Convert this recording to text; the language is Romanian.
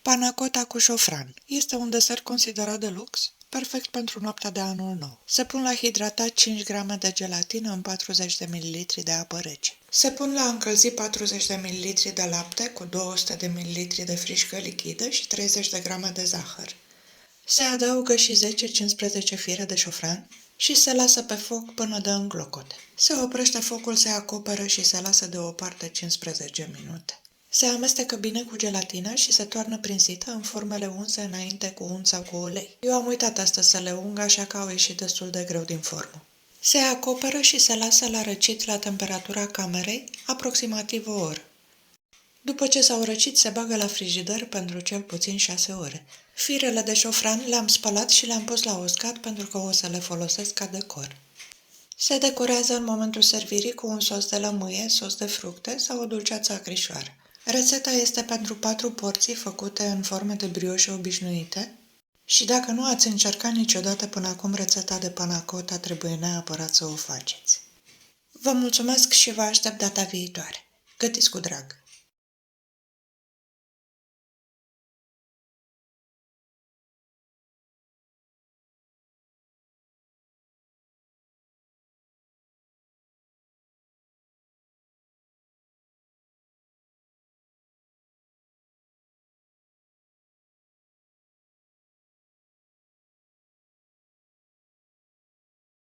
Panna cotta cu șofran. Este un desert considerat de lux, perfect pentru noaptea de anul nou. Se pun la hidratat 5 grame de gelatină în 40 de ml de apă rece. Se pun la încălzit 40 de ml de lapte cu 200 de ml de frișcă lichidă și 30 de grame de zahăr. Se adaugă și 10-15 fire de șofran și se lasă pe foc până dă în clocote. Se oprește focul, se acoperă și se lasă deoparte 15 minute. Se amestecă bine cu gelatina și se toarnă prin sită în formele unse înainte cu unt sau cu ulei. Eu am uitat astăzi să le ung, așa că au ieșit destul de greu din formă. Se acoperă și se lasă la răcit la temperatura camerei, aproximativ o oră. După ce s-au răcit, se bagă la frigider pentru cel puțin 6 ore. Firele de șofran le-am spălat și le-am pus la uscat pentru că o să le folosesc ca decor. Se decorează în momentul servirii cu un sos de lămâie, sos de fructe sau o dulceață acrișoară. Rețeta este pentru 4 porții făcute în forme de brioșe obișnuite și dacă nu ați încercat niciodată până acum rețeta de panna cotta, trebuie neapărat să o faceți. Vă mulțumesc și vă aștept data viitoare. Gătiți cu drag!